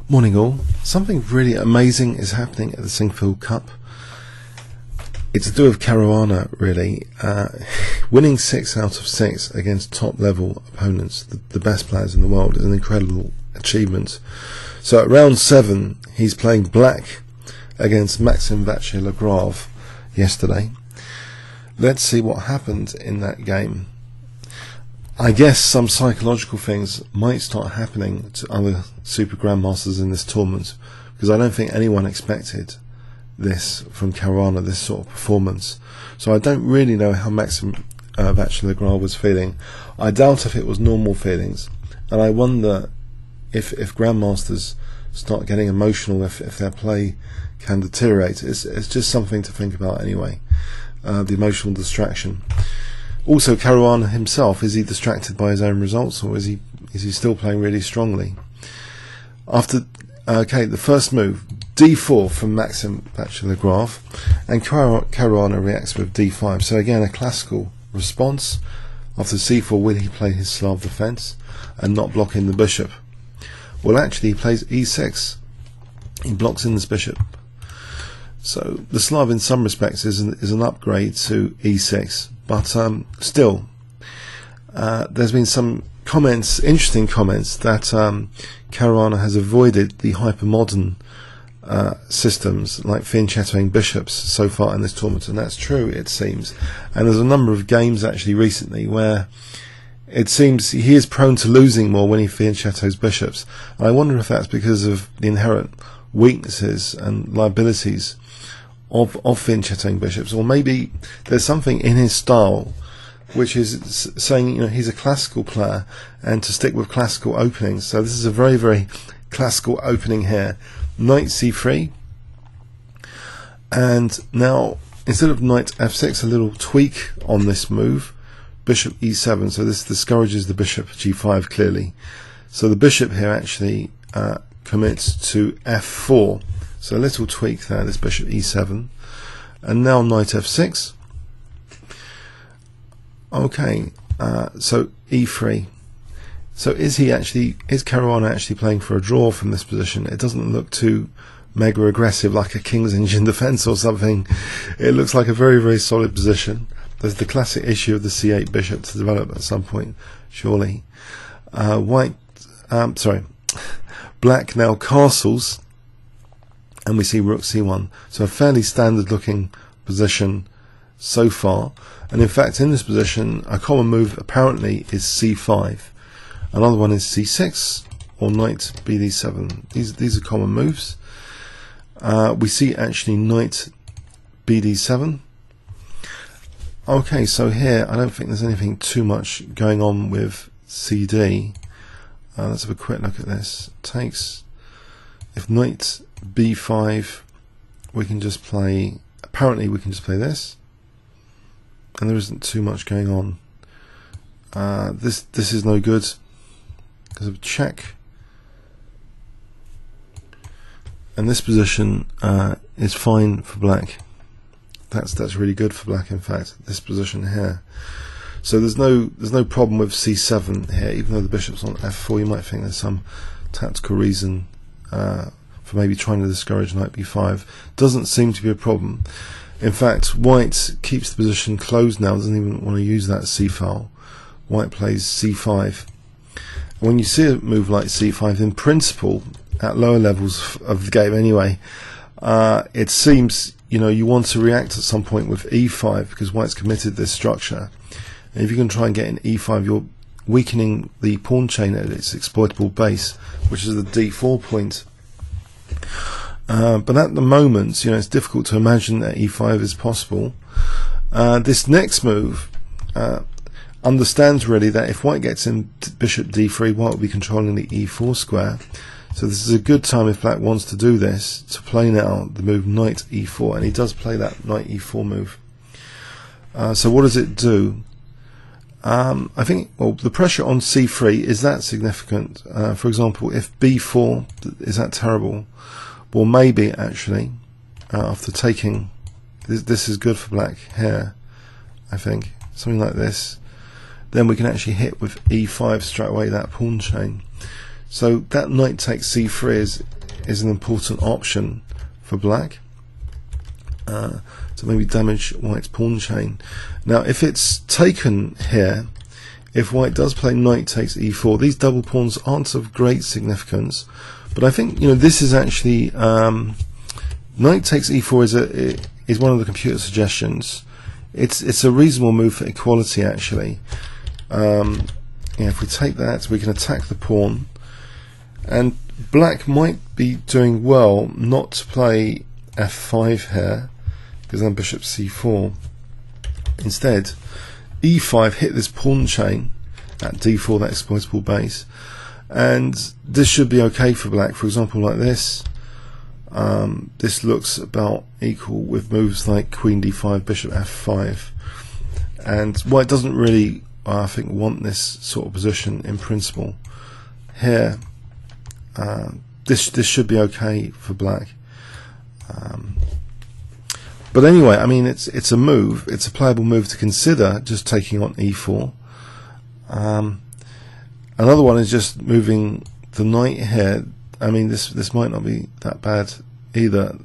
Morning all. Something really amazing is happening at the Sinquefield Cup. It's to do with Caruana, really. Winning 6 out of 6 against top level opponents, the best players in the world, is an incredible achievement. So at round 7 he's playing black against Maxime Vachier-Lagrave yesterday. Let's see what happened in that game. I guess some psychological things might start happening to other super grandmasters in this tournament, because I don't think anyone expected this from Caruana, this sort of performance. So I don't really know how Maxime Vachier-Lagrave was feeling. I doubt if it was normal feelings, and I wonder if grandmasters start getting emotional, if their play can deteriorate. It's just something to think about anyway, the emotional distraction. Also, Caruana himself, is he distracted by his own results, or is he still playing really strongly? After the first move, d4 from Maxime Vachier-Lagrave, and Caruana reacts with d5. So again, a classical response. After c4, will he play his Slav defense and not block in the bishop? Well, actually, he plays e6. He blocks in this bishop. So the Slav, in some respects, is an upgrade to e6. But still, there's been some comments, interesting comments, that Caruana has avoided the hyper-modern systems like fianchettoing bishops so far in this tournament, and that's true, it seems. And there's a number of games actually recently where it seems he is prone to losing more when he fianchettos bishops. And I wonder if that's because of the inherent weaknesses and liabilities of fianchettoing bishops, or maybe there's something in his style which is saying, he's a classical player and to stick with classical openings. So this is a very, very classical opening here. Knight c3, and now instead of knight f6, a little tweak on this move, bishop e7. So this discourages the bishop g5 clearly. So the bishop here actually commits to f4. So a little tweak there, this bishop e7, and now knight f6. Okay, so e3. So is Caruana actually playing for a draw from this position? It doesn't look too mega aggressive like a king's engine defense or something. It looks like a very, very solid position. There's the classic issue of the c8 bishop to develop at some point, surely. Black now castles, and we see rook c1. So a fairly standard looking position so far. And in fact, in this position, a common move apparently is c5. Another one is c6 or knight bd7. These are common moves. We see actually knight bd7. Okay, so here I don't think there's anything too much going on with cd. Let's have a quick look at this. Takes, if knight b5, we can just play, apparently we can just play this, and there isn't too much going on. This is no good because of check, and this position is fine for black. That's really good for black, in fact, this position here. So there's no problem with c7 here, even though the bishop's on f4. You might think there's some tactical reason for maybe trying to discourage knight b5. Doesn't seem to be a problem. In fact, white keeps the position closed now, doesn't even want to use that c-file. White plays c5. And when you see a move like c5, in principle, at lower levels of the game anyway, it seems you want to react at some point with e5, because white's committed this structure. And if you can try and get in e5, you're weakening the pawn chain at its exploitable base, which is the d4 point. But at the moment, it's difficult to imagine that e5 is possible. This next move understands really that if white gets in bishop d3, white will be controlling the e4 square. So this is a good time, if black wants to do this, to play now the move knight e4, and he does play that knight e4 move. So what does it do? I think, well, the pressure on c3, is that significant? For example, if b4, is that terrible? Well, maybe actually, after taking, this is good for black here, I think, something like this. Then we can actually hit with e5 straight away, that pawn chain. So that knight takes c3 is an important option for black to maybe damage white's pawn chain. Now if it's taken here, if white does play knight takes e4, these double pawns aren't of great significance, but I think, you know, this is actually knight takes e4 is one of the computer suggestions. It's a reasonable move for equality, actually. Yeah, if we take that, we can attack the pawn, and black might be doing well not to play f5 here, because then bishop c4. Instead, e5 hit this pawn chain at d4, that exploitable base, and this should be okay for black. For example, like this. This looks about equal with moves like queen d5, bishop f5, and white doesn't really, I think, want this sort of position in principle. Here, this should be okay for black. But anyway, I mean, it's a move. It's a playable move to consider, just taking on e4. Another one is just moving the knight here. I mean, this might not be that bad either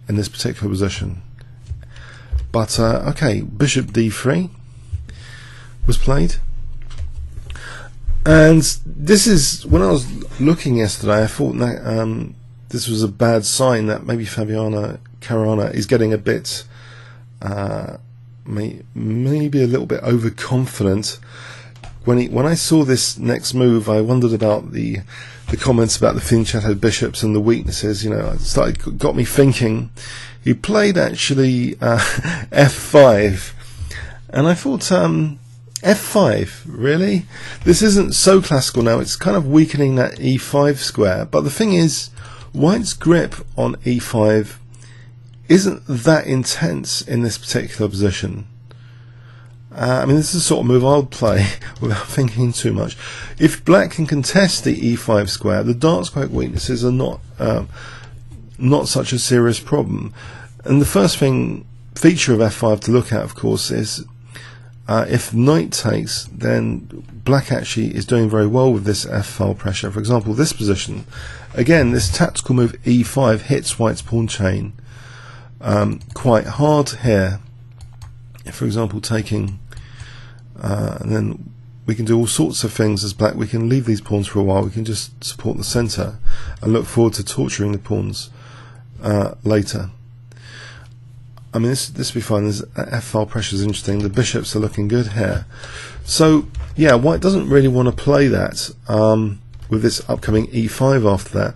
in this particular position. But okay, bishop d3 was played, and this is, when I was looking yesterday, I thought that this was a bad sign, that maybe Fabiano Caruana is getting a bit maybe a little bit overconfident. When I saw this next move, I wondered about the comments about the thin shadowed bishops and the weaknesses. You know, got me thinking. He played actually f5, and I thought, f5, really? This isn't so classical now. It's kind of weakening that e5 square. But the thing is, white's grip on e5 isn't that intense in this particular position. I mean, this is the sort of move I would play without thinking too much. If black can contest the e5 square, the dark square weaknesses are not such a serious problem. And the first feature of f5 to look at, of course, is if knight takes, then black actually is doing very well with this f-file pressure. For example, this position, again, this tactical move e5 hits white's pawn chain quite hard here. For example, taking, and then we can do all sorts of things as black. We can leave these pawns for a while. We can just support the center and look forward to torturing the pawns later. I mean, this will be fine. This f-file pressure is interesting. The bishops are looking good here. So yeah, white doesn't really want to play that with this upcoming e5 after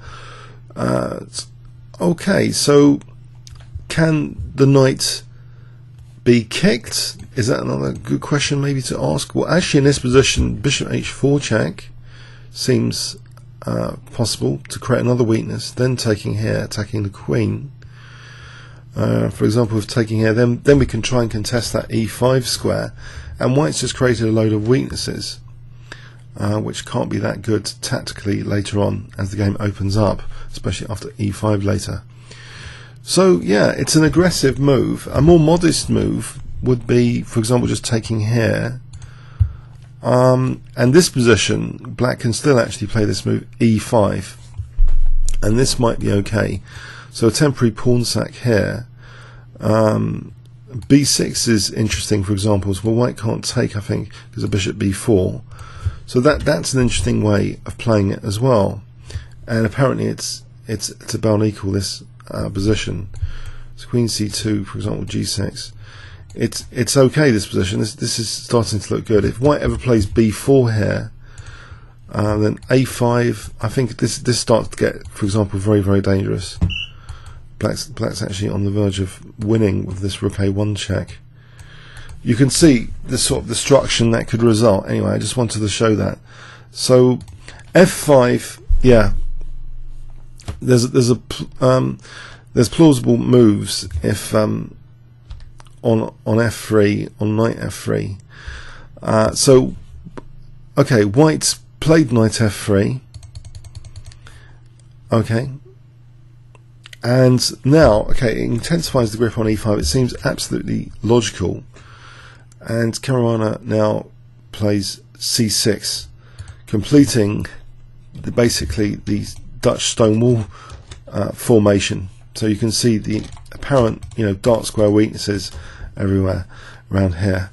that. Okay, so can the knight be kicked? Is that another good question maybe to ask? Well, actually in this position, bishop h4 check seems possible to create another weakness. Then taking here, attacking the queen. For example, if taking here, then we can try and contest that e5 square, and white's just created a load of weaknesses, which can't be that good tactically later on as the game opens up, especially after e5 later. So yeah, it's an aggressive move. A more modest move would be, for example, just taking here, and this position, black can still actually play this move e5, and this might be okay. So a temporary pawn sack here. b6 is interesting, for example, so white can't take, I think, because of bishop b4. So that's an interesting way of playing it as well. And apparently it's about equal, this position. So queen c2, for example, g6. It's okay, this position. This is starting to look good. If white ever plays b4 here, then a5, I think this starts to get, for example, very, very dangerous. Black's actually on the verge of winning with this rook a1 check. You can see the sort of destruction that could result. Anyway, I just wanted to show that. So f5, yeah, there's plausible moves if on f3, on knight f3. So okay, white's played knight f3. Okay. And now, okay, it intensifies the grip on e5. It seems absolutely logical. And Caruana now plays c6, completing, basically the Dutch stone wall formation. So you can see the apparent, dark square weaknesses everywhere around here.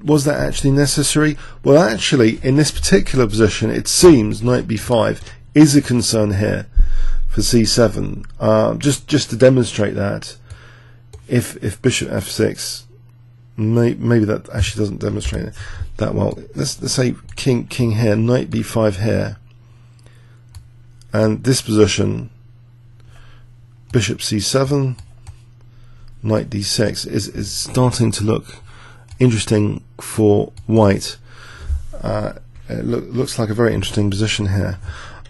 Was that actually necessary? Well, actually, in this particular position, it seems Knight B5 is a concern here for C7. Just to demonstrate that, if Bishop F6, maybe that actually doesn't demonstrate it that well. Let's say King here, Knight B5 here, and this position, Bishop C7, Knight D6 is starting to look interesting for white. It looks like a very interesting position here.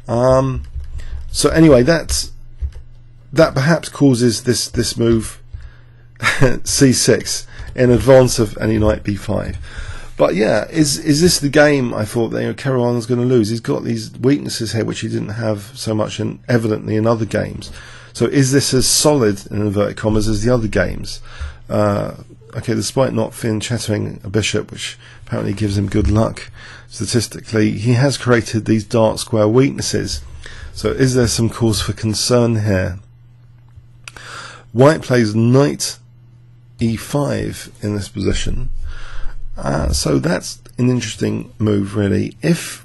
So anyway, that perhaps causes this move C6 in advance of any Knight B5. But yeah, is this the game I thought that Caruana's going to lose? He's got these weaknesses here which he didn't have so much evidently in other games. So is this as solid, in inverted commas, as the other games? Okay, despite not fin-chattering a bishop, which apparently gives him good luck statistically, he has created these dark square weaknesses. So is there some cause for concern here? White plays Knight E5 in this position. So that's an interesting move, really. If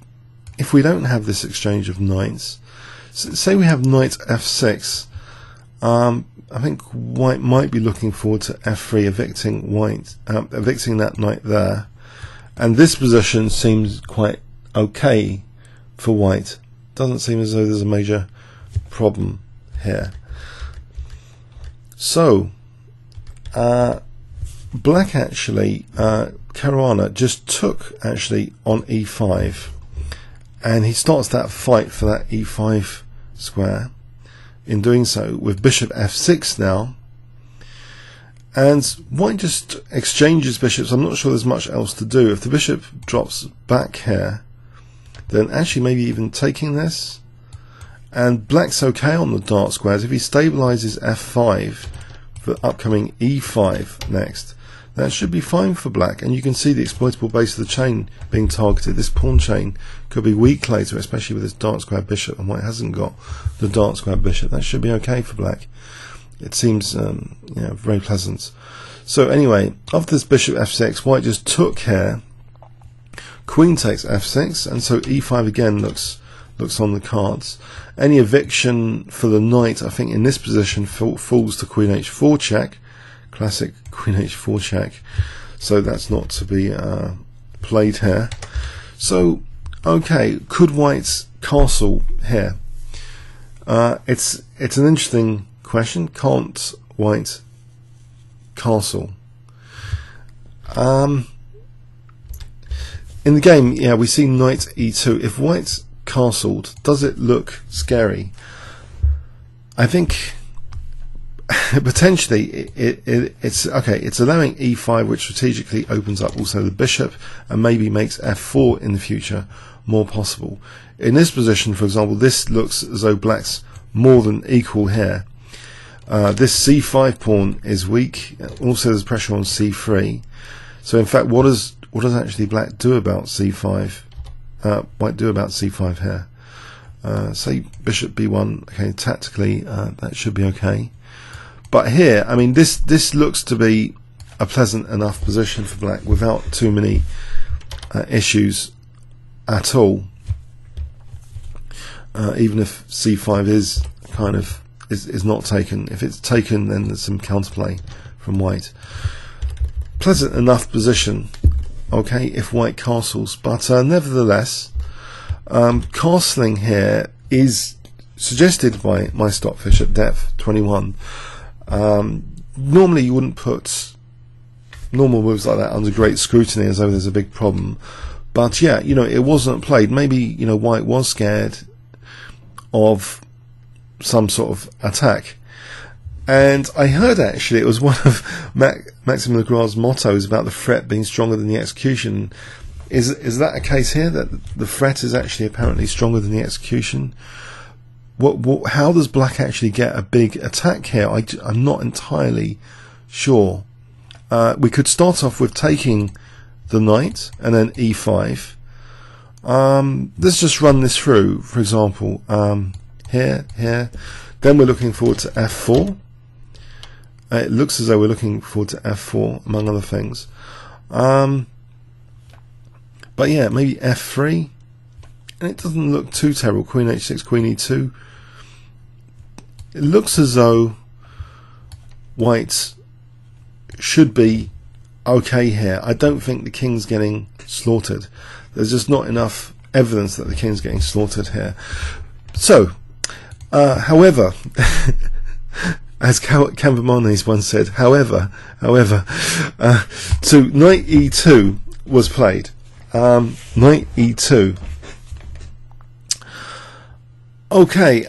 we don't have this exchange of knights, say we have Knight F6, I think white might be looking forward to F3, evicting that knight there, and this position seems quite okay for white. Doesn't seem as though there's a major problem here. So black actually, Caruana just took actually on E5, and he starts that fight for that E5 square. In doing so, with Bishop F6 now, and white just exchanges bishops. I'm not sure there's much else to do. If the bishop drops back here, then actually maybe even taking this, and black's okay on the dark squares. If he stabilizes F5 for upcoming E5 next, that should be fine for black, and you can see the exploitable base of the chain being targeted. This pawn chain could be weak later, especially with this dark square bishop, and white hasn't got the dark square bishop. That should be okay for black. It seems very pleasant. So anyway, after this Bishop F6, white just took here. Queen takes F6, and so E5 again looks on the cards. Any eviction for the knight, I think, in this position falls to Queen H4 check. Classic Queen H4 check. So that's not to be played here. So okay, could white castle here? It's an interesting question. Can't white castle? In the game, yeah, we see Knight E2. If white's castled, does it look scary? I think potentially it's okay. It's allowing E5, which strategically opens up also the bishop and maybe makes F4 in the future more possible. In this position, for example, this looks as though black's more than equal here. This C5 pawn is weak. Also, there's pressure on C3. So, in fact, what does actually black do about C5? White do about C5 here? Say bishop B1. Okay, tactically that should be okay. But here, I mean, this looks to be a pleasant enough position for black without too many issues at all. Even if C5 is kind of is not taken. If it's taken, then there's some counterplay from white. Pleasant enough position, okay, if white castles, but nevertheless, castling here is suggested by my Stockfish at depth 21. Normally you wouldn't put normal moves like that under great scrutiny as though there's a big problem, but yeah, it wasn't played. Maybe white was scared of some sort of attack, and I heard actually it was one of Maxime Vachier-Lagrave's mottos about the threat being stronger than the execution. Is that a case here, that the threat is actually apparently stronger than the execution? How does black actually get a big attack here? I'm not entirely sure. We could start off with taking the knight and then E5. Let's just run this through. For example, here. Then we're looking forward to f4. It looks as though we're looking forward to f4, among other things. But yeah, maybe f3. And it doesn't look too terrible. Queen h6, queen e2. It looks as though white should be okay here. I don't think the king's getting slaughtered. There's just not enough evidence that the king's getting slaughtered here. So, however, as Campomanes once said, however, so knight e2 was played. Knight e2. Okay,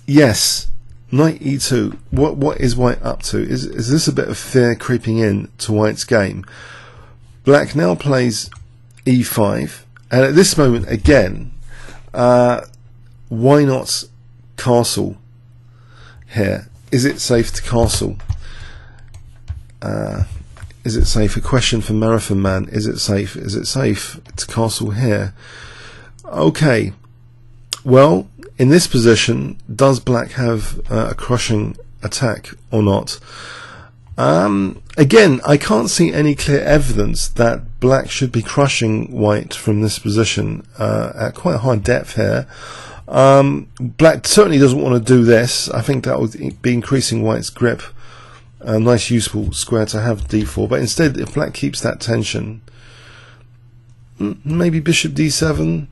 yes, knight e2. What is white up to? Is this a bit of fear creeping in to white's game? Black now plays e5, and at this moment again, why not castle here? Is it safe to castle? Is it safe? A question for Marathon Man. Is it safe? Is it safe to castle here? Okay. Well, in this position, does black have a crushing attack or not? Again, I can't see any clear evidence that black should be crushing white from this position at quite a high depth here. Black certainly doesn't want to do this. I think that would be increasing white's grip. A nice useful square to have d4, but instead, if black keeps that tension, maybe bishop d7,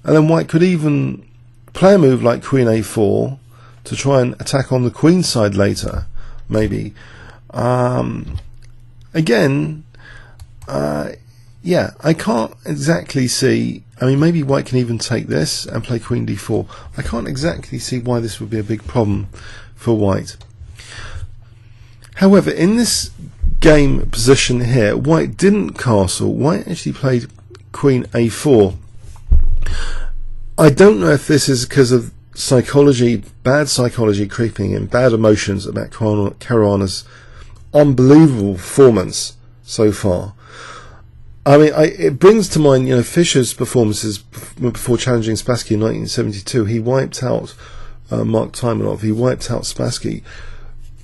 and then white could even play a move like queen a4 to try and attack on the queen side later, maybe. Again, yeah, I can't exactly see. I mean, maybe white can even take this and play queen d4. I can't exactly see why this would be a big problem for white. However, in this game position here, white didn't castle. White actually played queen a4. I don't know if this is because of psychology, bad psychology creeping in, bad emotions about Caruana's unbelievable performance so far. I mean, it brings to mind, Fischer's performances before challenging Spassky in 1972. He wiped out Mark Taimanov. He wiped out Spassky.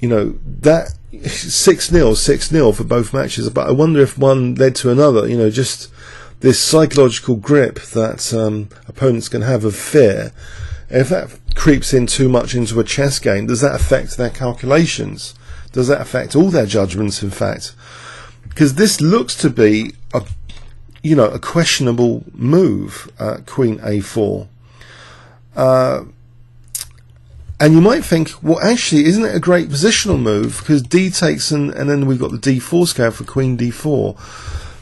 That 6-0 for both matches. But I wonder if one led to another. Just this psychological grip that opponents can have of fear. And if that creeps in too much into a chess game, does that affect their calculations? Does that affect all their judgments, in fact? Because this looks to be a questionable move, queen a4. And you might think, well, actually, isn't it a great positional move? Because d takes, and then we've got the d4 square for queen d4.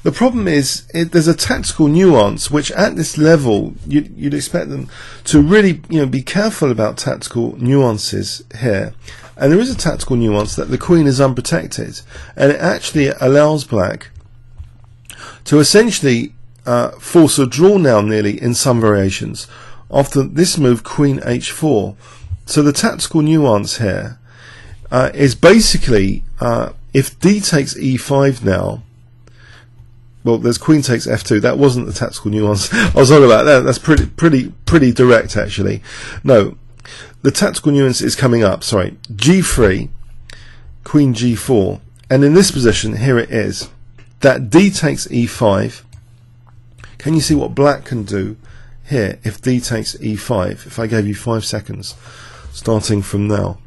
The problem is, there's a tactical nuance, which at this level, you'd expect them to really, be careful about tactical nuances here. And there is a tactical nuance that the queen is unprotected, and it actually allows black to essentially force a draw now, nearly, in some variations, after this move, queen h4. So the tactical nuance here is basically, if d takes e5 now, well, there's queen takes f2. That wasn't the tactical nuance I was on about. That's pretty direct, actually. No, the tactical nuance is coming up. Sorry, g3, queen g4, and in this position, here it is. That d takes e5. Can you see what black can do here if d takes e5? If I gave you 5 seconds, starting from now.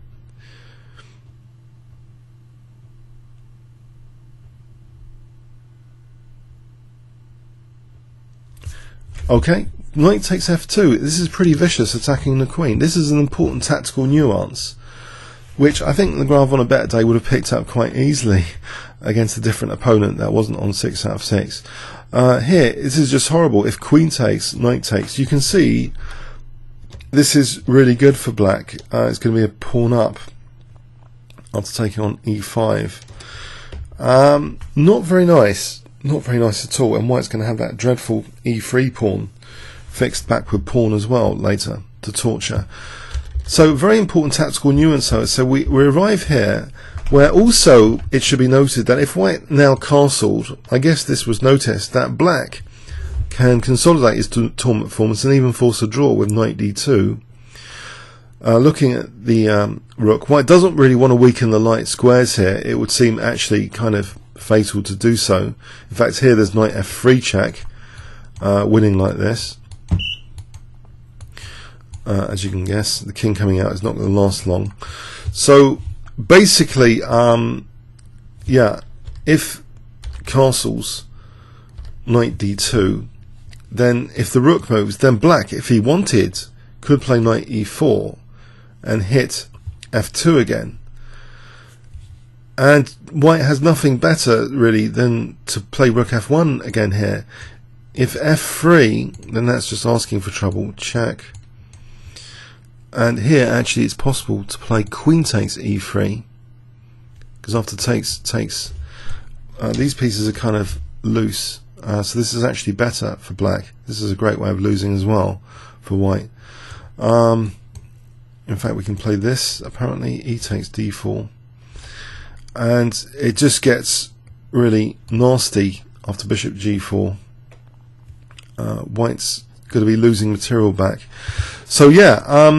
Okay, knight takes f2. This is pretty vicious, attacking the queen. This is an important tactical nuance, which I think Lagrave on a better day would have picked up quite easily against a different opponent that wasn't on 6 out of 6. Here, this is just horrible. If queen takes, knight takes, you can see this is really good for black. It's going to be a pawn up after taking on e5. Not very nice. Not very nice at all, and white's going to have that dreadful e3 pawn, fixed backward pawn as well later to torture. So very important tactical nuance. So we arrive here, where also it should be noted that if white now castled, I guess this was noticed, that black can consolidate his tournament performance and even force a draw with knight d2. Looking at the rook, white doesn't really want to weaken the light squares here. It would seem actually kind of fatal to do so. In fact, here there's knight f3 check, winning like this. As you can guess, the king coming out is not going to last long. So basically, yeah, if castles knight d2, then if the rook moves, then black, if he wanted, could play knight e4 and hit f2 again. And white has nothing better really than to play rook f1 again here. If f3, then that's just asking for trouble. Check. And here actually it's possible to play queen takes e3, because after takes, these pieces are kind of loose. So this is actually better for black. This is a great way of losing as well for white. In fact, we can play this, apparently, e takes d4. And it just gets really nasty after bishop g4. White's going to be losing material back. So yeah,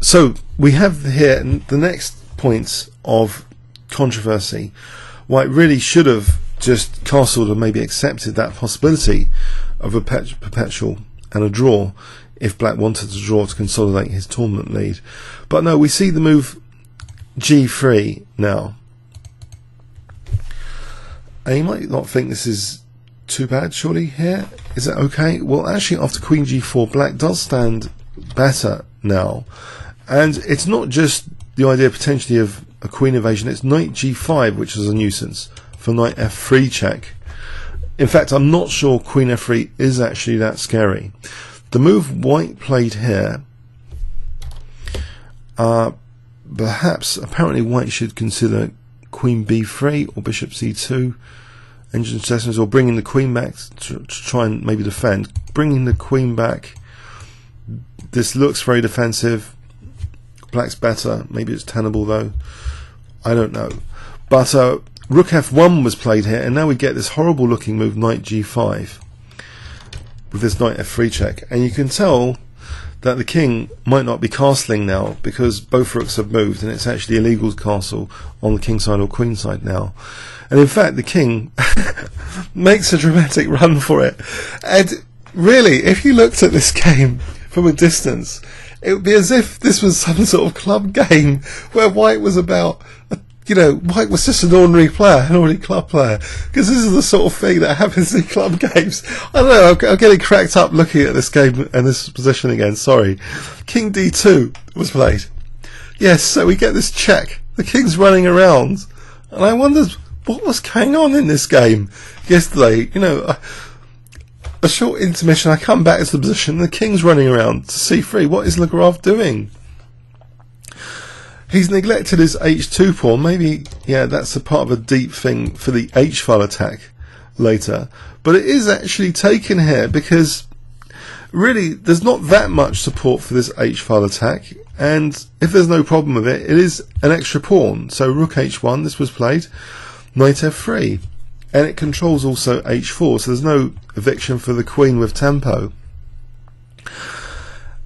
so we have here the next points of controversy. White really should have just castled and maybe accepted that possibility of a perpetual and a draw if black wanted to draw to consolidate his tournament lead. But no, we see the move g3 now. And you might not think this is too bad, surely, here. Is it okay? Well, actually, after queen g4, black does stand better now. And it's not just the idea potentially of a queen evasion, it's knight g5, which is a nuisance, for knight f3 check. In fact, I'm not sure queen f3 is actually that scary. The move white played here, perhaps, apparently white should consider queen b3 or bishop c2, engine sessions, or bringing the queen back to try and maybe defend. Bringing the queen back, this looks very defensive. Black's better, maybe it's tenable though, I don't know. But rook f1 was played here, and now we get this horrible looking move knight g5 with this knight f3 check, and you can tell that the king might not be castling now because both rooks have moved, and it's actually illegal to castle on the king side or queen side now. And in fact the king makes a dramatic run for it, and really if you looked at this game from a distance, it would be as if this was some sort of club game where white was about, you know, white was just an ordinary player, an ordinary club player, because this is the sort of thing that happens in club games. I don't know, I'm getting cracked up looking at this game and this position again, sorry. King d2 was played. Yes, so we get this check. The king's running around, and I wondered what was going on in this game yesterday. You know, a short intermission, I come back to the position, the king's running around to c3. What is Lagrave doing? He's neglected his h2 pawn. Maybe, yeah, that's a part of a deep thing for the h-file attack later. But it is actually taken here because really there's not that much support for this h-file attack. And if there's no problem with it, it is an extra pawn. So rook h1, this was played, knight f3. And it controls also h4, so there's no eviction for the queen with tempo.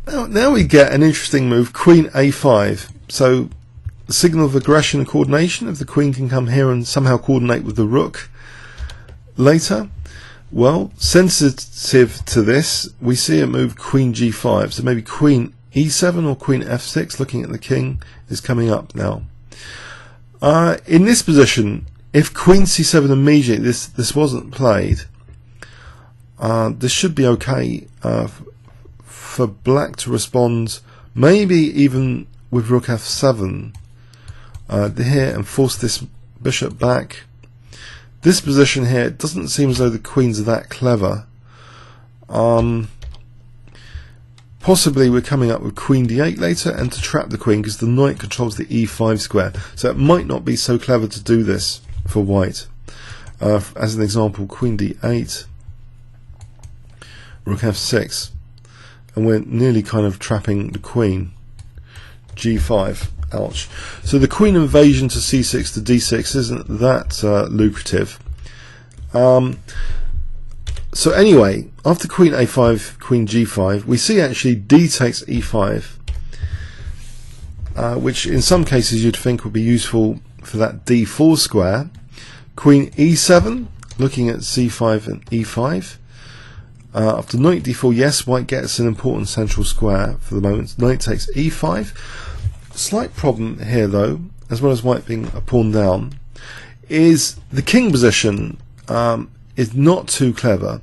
Now we get an interesting move, queen a5. So the signal of aggression and coordination, if the queen can come here and somehow coordinate with the rook later. Well, sensitive to this, we see a move queen g5. So maybe queen e7 or queen f6, looking at the king, is coming up now. In this position, if queen c7 immediately, this wasn't played, this should be okay for black to respond, maybe even with rook f7 here, and force this bishop back. This position here, it doesn't seem as though the queens are that clever. Possibly we're coming up with queen d8 later, and to trap the queen because the knight controls the e5 square, so it might not be so clever to do this for white. As an example, queen d8, rook f6, and we're nearly kind of trapping the queen. g5, ouch. So the queen invasion to c6 to d6 isn't that lucrative. So anyway, after queen a5, queen g5, we see actually d takes e5, which in some cases you'd think would be useful for that d4 square. Queen e7, looking at c5 and e5. After knight d4, yes, white gets an important central square for the moment. Knight takes e5. Slight problem here though, as well as white being a pawn down, is the king position is not too clever.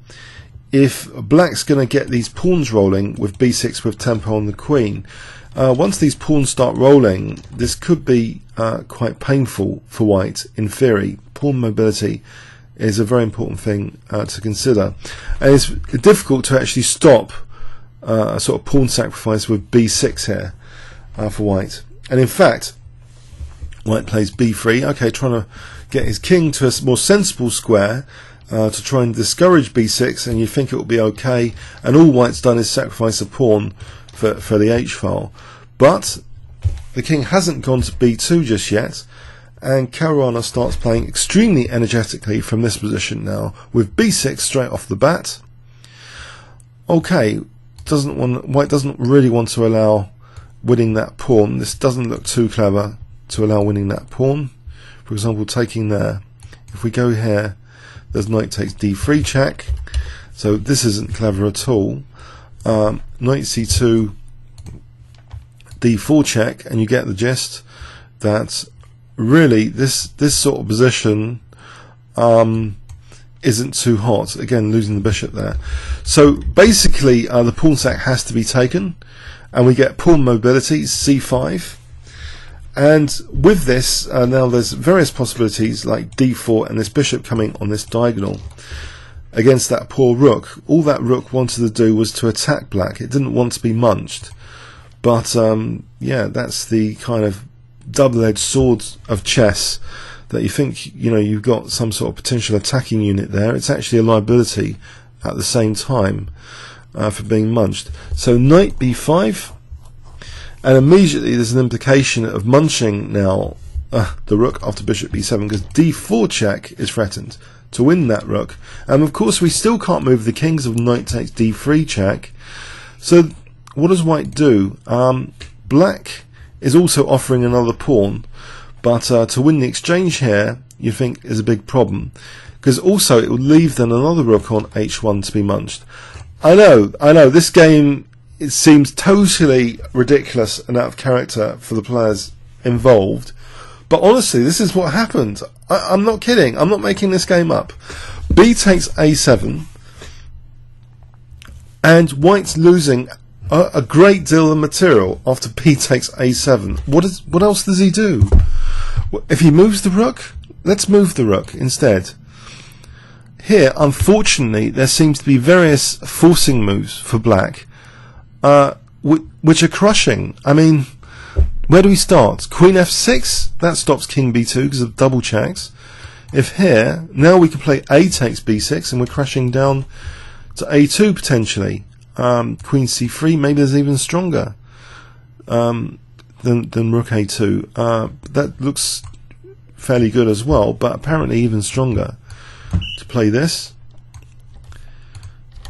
If black's going to get these pawns rolling with b6 with tempo on the queen, once these pawns start rolling, this could be quite painful for white in theory. Pawn mobility is a very important thing to consider, and it's difficult to actually stop a sort of pawn sacrifice with b6 here for white. And in fact, white plays b3, okay, trying to get his king to a more sensible square to try and discourage b6, and you think it will be okay, and all white's done is sacrifice a pawn for the h-file. But the king hasn't gone to b2 just yet, and Caruana starts playing extremely energetically from this position now, with b6 straight off the bat. Okay, white doesn't really want to allow winning that pawn. This doesn't look too clever to allow winning that pawn. For example, taking there. If we go here, there's knight takes d3 check, so this isn't clever at all. Knight c2, d4 check, and you get the gist that really this sort of position isn't too hot. Again, losing the bishop there. So basically the pawn sack has to be taken, and we get pawn mobility c5. And with this, now there's various possibilities like d4 and this bishop coming on this diagonal against that poor rook. All that rook wanted to do was to attack black. It didn't want to be munched. But yeah, that's the kind of double-edged sword of chess, that you think, you know, you've got some sort of potential attacking unit there. It's actually a liability at the same time for being munched. So knight b5. And immediately there's an implication of munching now the rook after bishop b7, because d4 check is threatened to win that rook. And of course we still can't move the kings of knight takes d3 check. So what does white do? Black is also offering another pawn, but to win the exchange here, you think is a big problem, because also it would leave then another rook on h1 to be munched. I know, this game, it seems totally ridiculous and out of character for the players involved, but honestly this is what happened. I'm not kidding, I'm not making this game up. B takes a7, and white's losing a great deal of material after b takes a7. What else does he do? If he moves the rook, let's move the rook instead. Here, unfortunately, there seems to be various forcing moves for black, which are crushing. I mean, where do we start? Queen f6, that stops king b2 because of double checks. If here, now we can play a takes b6, and we're crashing down to a2 potentially. Queen c3, maybe there's even stronger than rook a2. That looks fairly good as well, but apparently even stronger to play this.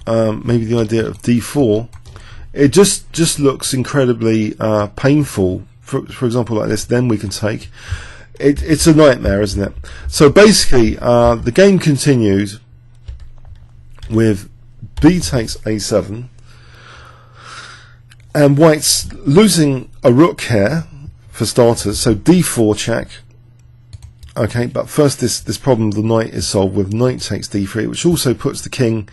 Maybe the idea of d4. It just looks incredibly painful. For example, like this, then we can take. It's a nightmare, isn't it? So basically, the game continued with b takes a7. And white's losing a rook here, for starters, so d4 check. Okay, but first this problem of the knight is solved with knight takes d3, which also puts the king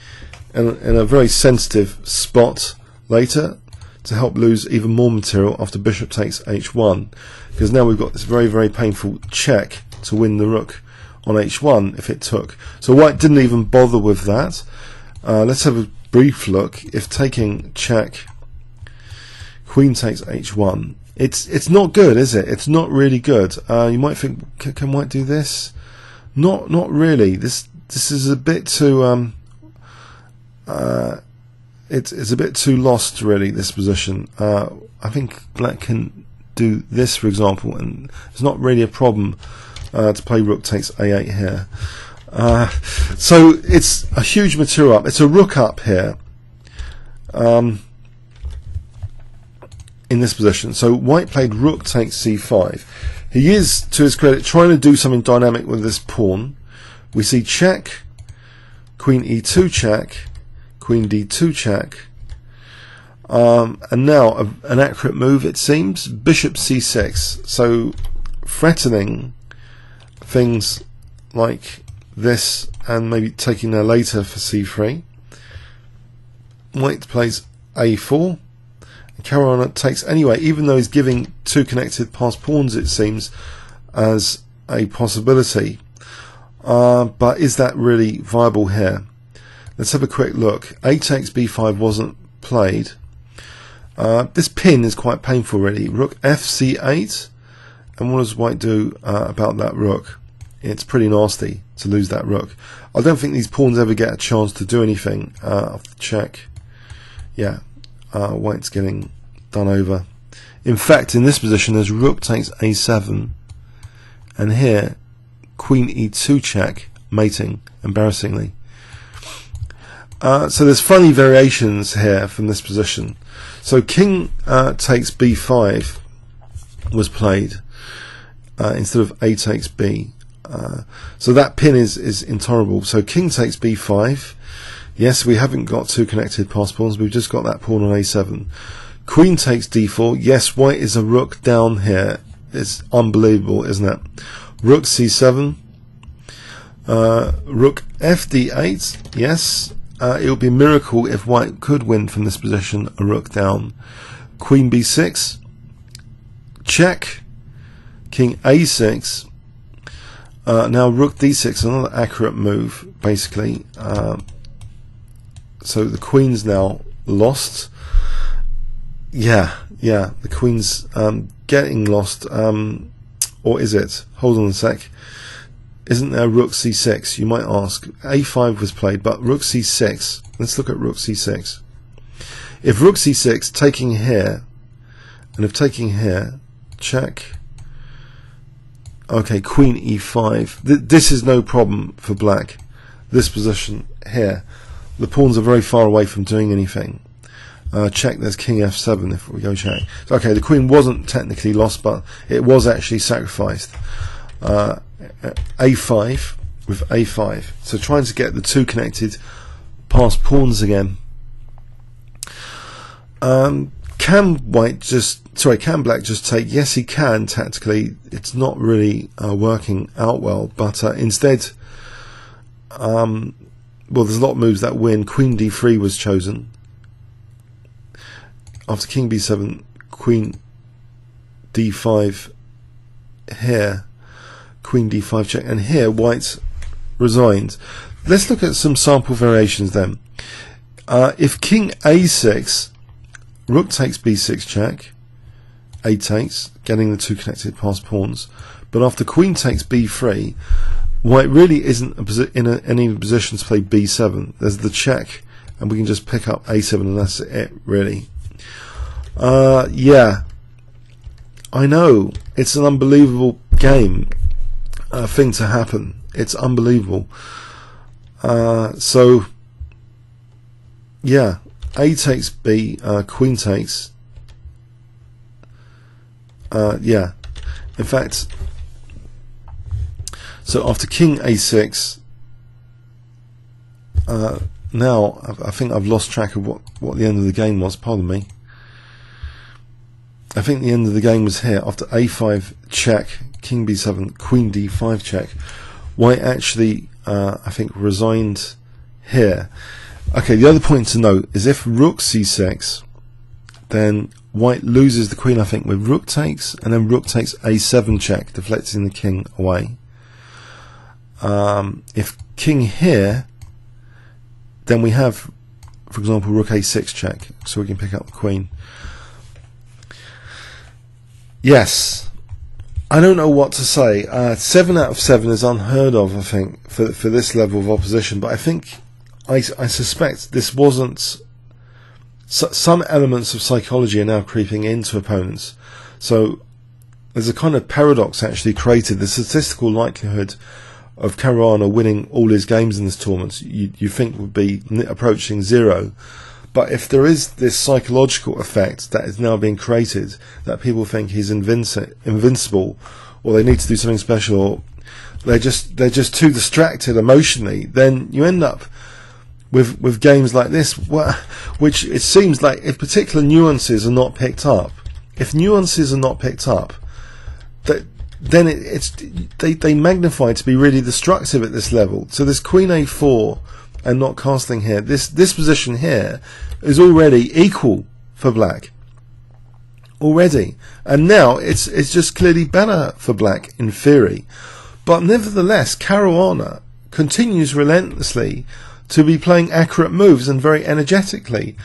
in a very sensitive spot later to help lose even more material after bishop takes h1, because now we've got this very, very painful check to win the rook on h1 if it took. So white didn't even bother with that. Let's have a brief look. If taking check, queen takes h1, it's not good, is it? It's not really good. You might think, can white do this? Not really. This is a bit too it's a bit too lost, really, this position. I think black can do this, for example, and it's not really a problem to play rook takes a8 here. So it's a huge material up. It's a rook up here in this position. So white played rook takes c5. He is, to his credit, trying to do something dynamic with this pawn. We see check, queen e2 check, queen d2 check, and now an accurate move, it seems, bishop c6. So threatening things like this, and maybe taking there later for c3. White plays a4. Caruana takes anyway, even though he's giving two connected passed pawns, it seems, as a possibility. But is that really viable here? Let's have a quick look. A takes b5 wasn't played. This pin is quite painful, really. Rook fc8. And what does white do about that rook? It's pretty nasty to lose that rook. I don't think these pawns ever get a chance to do anything. Check. Yeah. White's getting done over. In fact, in this position, there's rook takes a7, and here queen e2 check, mating, embarrassingly. So there's funny variations here from this position. So king takes b5 was played instead of a takes b. So that pin is intolerable. So king takes b5. Yes, we haven't got two connected passed pawns, we've just got that pawn on a7. Queen takes d4. Yes, white is a rook down here. It's unbelievable, isn't it? Rook c7. Rook fd8. Yes, it would be a miracle if white could win from this position, a rook down. Queen b6. Check. King a6. Now rook d6, another accurate move, basically. So the queen's now lost. Yeah, the queen's getting lost. Or is it? Hold on a sec. Isn't there rook c6? You might ask. a5 was played, but rook c6. Let's look at rook c6. If rook c6, taking here, and if taking here, check. Okay, queen e5. This is no problem for black. This position here. The pawns are very far away from doing anything. Check, there's king f7 if we go check. Okay, the queen wasn't technically lost, but it was actually sacrificed. a5 with a5. So trying to get the two connected passed pawns again. Can black just take? Yes, he can tactically. It's not really working out well, but instead, well, there's a lot of moves that win. Queen d3 was chosen. After king b7, queen d5 here, queen d5 check, and here white resigned. Let's look at some sample variations then. If king a6, rook takes b6 check, a takes, getting the two connected passed pawns, but after queen takes b3, white really isn't in any position to play b7. There's the check, and we can just pick up a7, and that's it, really. Yeah, I know, it's an unbelievable game, thing to happen. It's unbelievable. So, yeah, a takes b, queen takes. Yeah, in fact, so after king a6, now I think I've lost track of what the end of the game was. Pardon me. I think the end of the game was here. After a5 check, king b7, queen d5 check, white actually I think resigned here. Okay, the other point to note is if rook c6, then white loses the queen, I think, with rook takes, and then rook takes a7 check, deflecting the king away. If king here, then we have, for example, rook a6 check, so we can pick up the queen. Yes, I don't know what to say. 7 out of 7 is unheard of, I think, for this level of opposition, but I think, I suspect this wasn't, some elements of psychology are now creeping into opponents. So there's a kind of paradox actually created. The statistical likelihood of Caruana winning all his games in this tournament, you think would be approaching 0. But if there is this psychological effect that is now being created, that people think he's invincible, or they need to do something special, or they're just too distracted emotionally, then you end up with games like this, which it seems like if particular nuances are not picked up, then they magnify to be really destructive at this level. So this Queen A4 and not castling here, this position here is already equal for black already, and now it's just clearly better for black in theory. But nevertheless, Caruana continues relentlessly to be playing accurate moves and very energetically.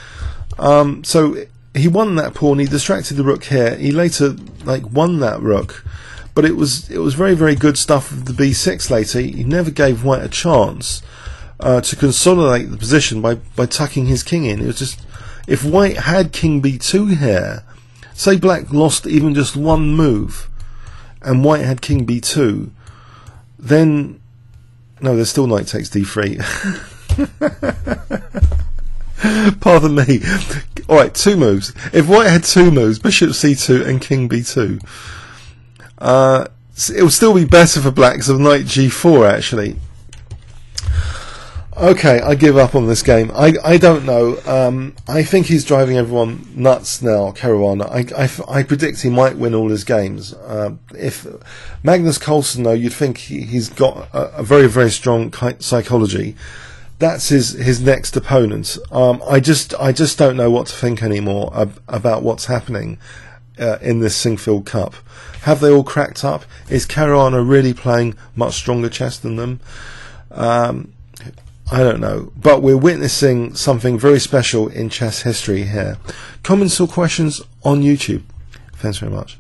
So he won that pawn, he distracted the rook here, he later won that rook, but it was very, very good stuff with the b6 later. He never gave white a chance to consolidate the position by tucking his king in. It was just, if white had king b2 here, say black lost even just one move and white had king b2, then no, there's still knight takes d3. Pardon me. Alright, 2 moves. If white had 2 moves, bishop c2 and king b2, it will still be better for black because of knight g4 actually. Okay, I give up on this game. I don't know. I think he's driving everyone nuts now, Caruana. I predict he might win all his games. If Magnus Carlsen, though, you'd think he's got a very, very strong psychology. That's his next opponent. I just don't know what to think anymore about what's happening in this Sinquefield Cup. Have they all cracked up? Is Caruana really playing much stronger chess than them? I don't know, but we're witnessing something very special in chess history here. Comments or questions on YouTube. Thanks very much.